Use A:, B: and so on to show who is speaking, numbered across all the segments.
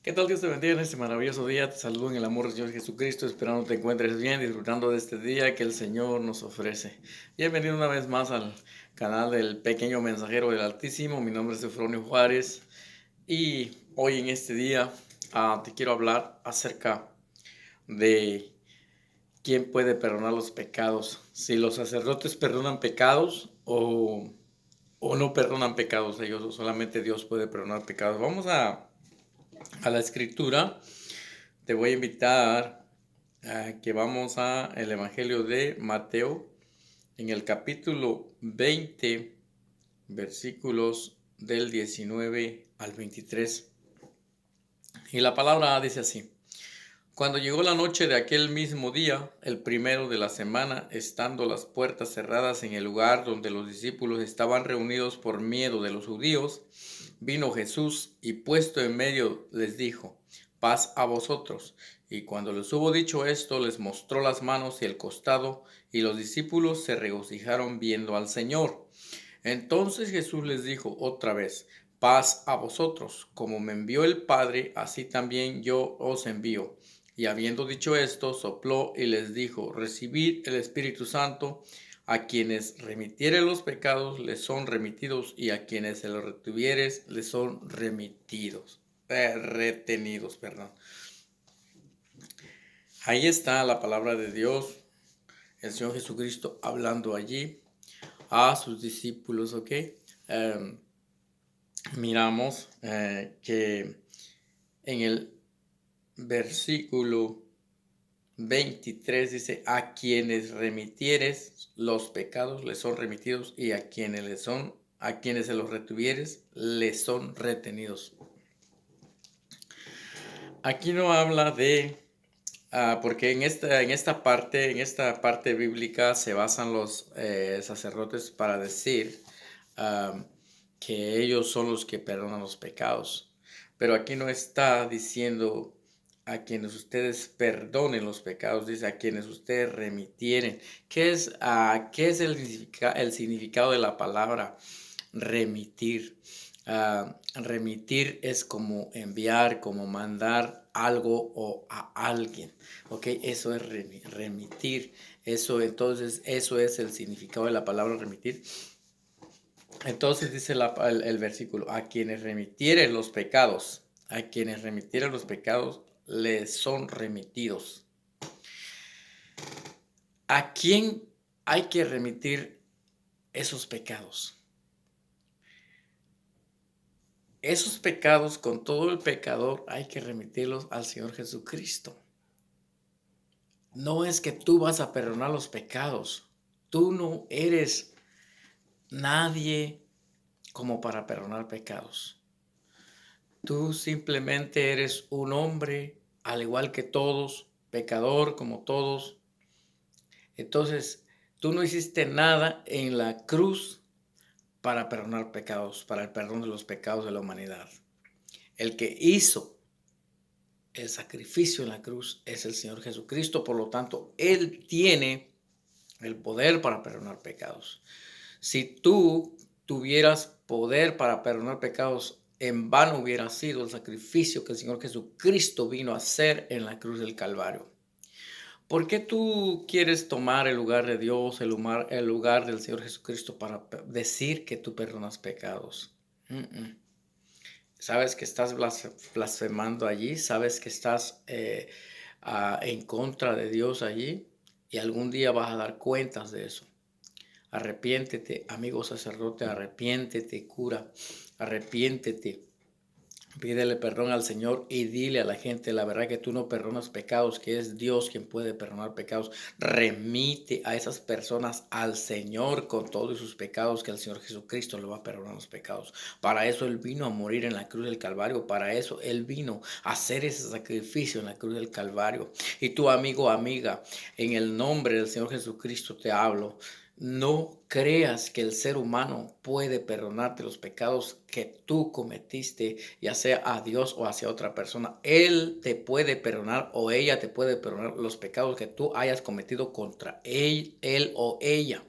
A: ¿Qué tal? Dios te bendiga en este maravilloso día. Te saludo en el amor del Señor Jesucristo, esperando te encuentres bien, disfrutando de este día que el Señor nos ofrece. Bienvenido una vez más al canal del Pequeño Mensajero del Altísimo. Mi nombre es Eufronio Juárez y hoy en este día te quiero hablar acerca de quién puede perdonar los pecados. Si los sacerdotes perdonan pecados o no perdonan pecados ellos, o solamente Dios puede perdonar pecados. Vamos a la escritura. Te voy a invitar a que vamos a el Evangelio de Mateo en el capítulo 20, versículos del 19 al 23. Y la palabra dice así: Cuando llegó la noche de aquel mismo día, el primero de la semana, estando las puertas cerradas en el lugar donde los discípulos estaban reunidos por miedo de los judíos, vino Jesús y puesto en medio les dijo: paz a vosotros. Y cuando les hubo dicho esto, les mostró las manos y el costado, y los discípulos se regocijaron viendo al Señor. Entonces Jesús les dijo otra vez: paz a vosotros, como me envió el Padre, así también yo os envío. Y habiendo dicho esto, sopló y les dijo: recibid el Espíritu Santo. A quienes remitiere los pecados les son remitidos, y a quienes se los retuvieres les son retenidos, perdón. Ahí está la palabra de Dios, el Señor Jesucristo hablando allí a sus discípulos, ¿ok? Miramos que en el versículo 23 dice: a quienes remitieres los pecados les son remitidos, y a quienes se los retuvieres les son retenidos. Aquí no habla de porque en esta parte bíblica se basan los sacerdotes para decir que ellos son los que perdonan los pecados. Pero aquí no está diciendo a quienes ustedes perdonen los pecados, dice a quienes ustedes remitieren. ¿Qué es el significado de la palabra remitir? Remitir es como enviar, como mandar algo o a alguien. Ok, eso es remitir. Eso es el significado de la palabra remitir. Entonces dice el versículo: a quienes remitieren los pecados, les son remitidos. ¿A quién hay que remitir esos pecados? Esos pecados, con todo el pecador, hay que remitirlos al Señor Jesucristo. No es que tú vas a perdonar los pecados. Tú no eres nadie como para perdonar pecados. Tú simplemente eres un hombre, al igual que todos, pecador como todos. Entonces, tú no hiciste nada en la cruz para perdonar pecados, para el perdón de los pecados de la humanidad. El que hizo el sacrificio en la cruz es el Señor Jesucristo. Por lo tanto, Él tiene el poder para perdonar pecados. Si tú tuvieras poder para perdonar pecados, en vano hubiera sido el sacrificio que el Señor Jesucristo vino a hacer en la cruz del Calvario. ¿Por qué tú quieres tomar el lugar de Dios, el lugar del Señor Jesucristo para decir que tú perdonas pecados? Sabes que estás blasfemando allí, sabes que estás en contra de Dios allí, y algún día vas a dar cuentas de eso. Arrepiéntete, amigo sacerdote, arrepiéntete, cura, arrepiéntete. Pídele perdón al Señor y dile a la gente la verdad, que tú no perdonas pecados, que es Dios quien puede perdonar pecados. Remite a esas personas al Señor con todos sus pecados, que el Señor Jesucristo le va a perdonar los pecados. Para eso Él vino a morir en la cruz del Calvario. Para eso Él vino a hacer ese sacrificio en la cruz del Calvario. Y tu amigo, amiga, en el nombre del Señor Jesucristo te hablo. No creas que el ser humano puede perdonarte los pecados que tú cometiste, ya sea a Dios o hacia otra persona. Él te puede perdonar, o ella te puede perdonar los pecados que tú hayas cometido contra él o ella.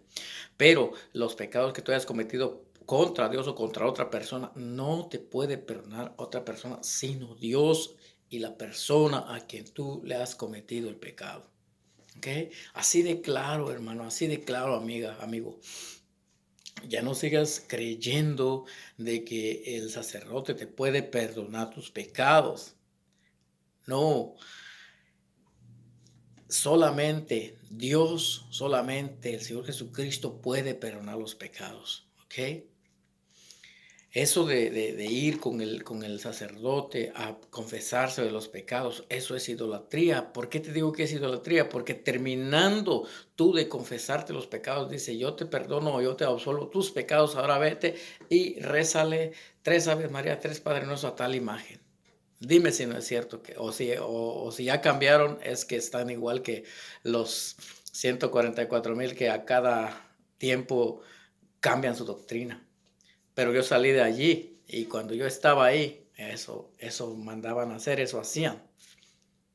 A: Pero los pecados que tú hayas cometido contra Dios o contra otra persona, no te puede perdonar otra persona, sino Dios y la persona a quien tú le has cometido el pecado. ¿Ok? Así de claro, hermano, así de claro, amiga, amigo. Ya no sigas creyendo de que el sacerdote te puede perdonar tus pecados. No, solamente Dios, solamente el Señor Jesucristo puede perdonar los pecados. ¿Ok? Eso de ir con el sacerdote a confesarse de los pecados, eso es idolatría. ¿Por qué te digo que es idolatría? Porque terminando tú de confesarte los pecados, dice, yo te perdono, yo te absolvo tus pecados, ahora vete y rézale 3 Aves María, 3 Padre Nuestro a tal imagen. Dime si no es cierto, o si ya cambiaron, es que están igual que los 144,000 que a cada tiempo cambian su doctrina. Pero yo salí de allí y cuando yo estaba ahí, eso mandaban a hacer, eso hacían.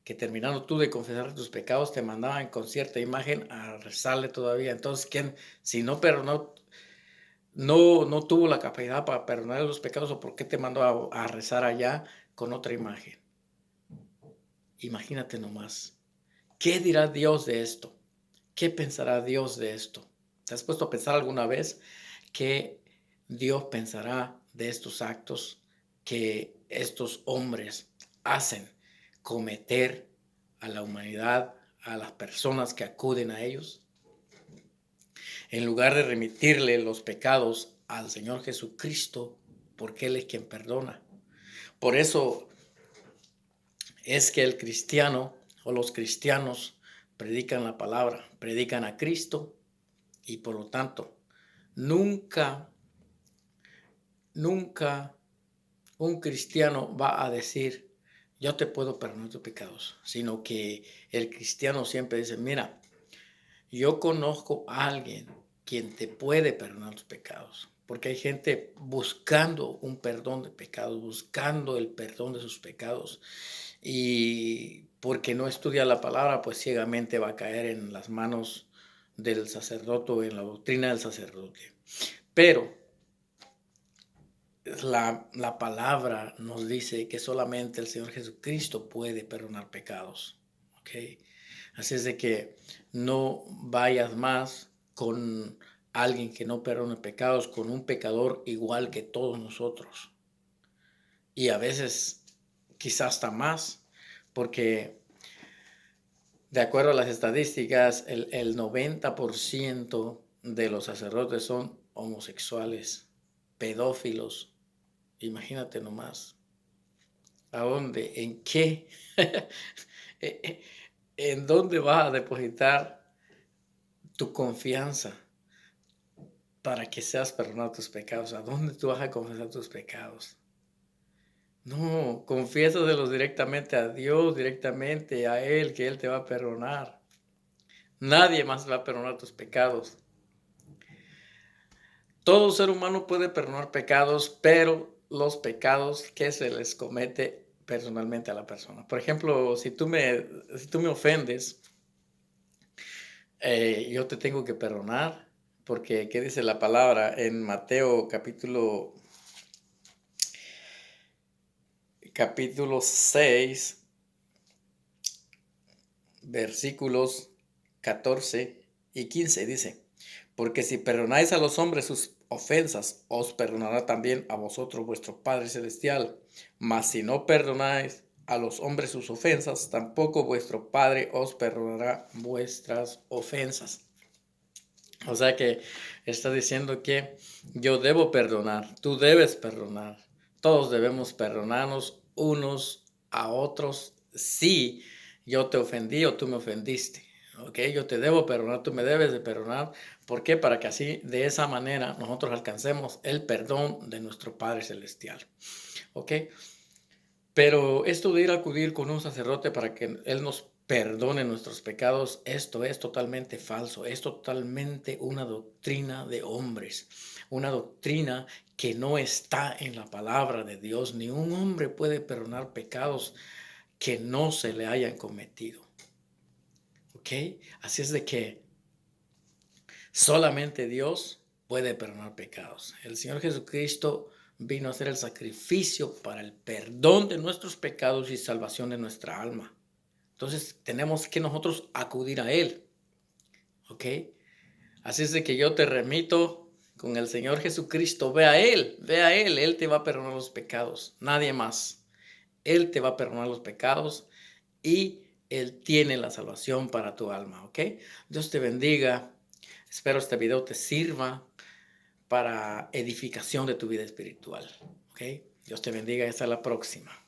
A: Que terminando tú de confesar tus pecados, te mandaban con cierta imagen a rezarle todavía. Entonces, ¿quién, si no perdonó, no tuvo la capacidad para perdonar los pecados, o por qué te mandó a rezar allá con otra imagen? Imagínate nomás. ¿Qué dirá Dios de esto? ¿Qué pensará Dios de esto? ¿Te has puesto a pensar alguna vez qué Dios pensará de estos actos que estos hombres hacen cometer a la humanidad, a las personas que acuden a ellos? En lugar de remitirle los pecados al Señor Jesucristo, porque Él es quien perdona. Por eso es que el cristiano o los cristianos predican la palabra, predican a Cristo, y por lo tanto nunca un cristiano va a decir, yo te puedo perdonar tus pecados, sino que el cristiano siempre dice, mira, yo conozco a alguien quien te puede perdonar tus pecados, porque hay gente buscando un perdón de pecados, buscando el perdón de sus pecados, y porque no estudia la palabra, pues ciegamente va a caer en las manos del sacerdote o en la doctrina del sacerdote. Pero la palabra nos dice que solamente el Señor Jesucristo puede perdonar pecados. ¿Ok? Así es de que no vayas más con alguien que no perdone pecados, con un pecador igual que todos nosotros. Y a veces quizás hasta más, porque de acuerdo a las estadísticas, el 90% de los sacerdotes son homosexuales, pedófilos. Imagínate nomás. ¿A dónde? ¿En qué? ¿En dónde vas a depositar tu confianza para que seas perdonado tus pecados? ¿A dónde tú vas a confesar tus pecados? No, confiésaselos directamente a Dios, directamente a Él, que Él te va a perdonar. Nadie más va a perdonar tus pecados. Todo ser humano puede perdonar pecados, pero los pecados que se les comete personalmente a la persona. Por ejemplo, si tú me ofendes, yo te tengo que perdonar, porque ¿qué dice la palabra en Mateo capítulo 6, versículos 14 y 15? Dice, porque si perdonáis a los hombres sus ofensas, os perdonará también a vosotros vuestro Padre Celestial. Mas si no perdonáis a los hombres sus ofensas, tampoco vuestro Padre os perdonará vuestras ofensas. O sea que está diciendo que yo debo perdonar, tú debes perdonar. Todos debemos perdonarnos unos a otros si yo te ofendí o tú me ofendiste. ¿Ok? Yo te debo perdonar, tú me debes de perdonar. ¿Por qué? Para que así, de esa manera, nosotros alcancemos el perdón de nuestro Padre Celestial. ¿Ok? Pero esto de ir a acudir con un sacerdote para que Él nos perdone nuestros pecados, esto es totalmente falso, es totalmente una doctrina de hombres, una doctrina que no está en la palabra de Dios. Ni un hombre puede perdonar pecados que no se le hayan cometido. ¿Ok? Así es de que solamente Dios puede perdonar pecados. El Señor Jesucristo vino a hacer el sacrificio para el perdón de nuestros pecados y salvación de nuestra alma. Entonces tenemos que nosotros acudir a Él, ¿ok? Así es de que yo te remito con el Señor Jesucristo. Ve a Él. Él te va a perdonar los pecados, nadie más. Él te va a perdonar los pecados y Él tiene la salvación para tu alma, ¿ok? Dios te bendiga. Espero este video te sirva para edificación de tu vida espiritual, ¿ok? Dios te bendiga y hasta la próxima.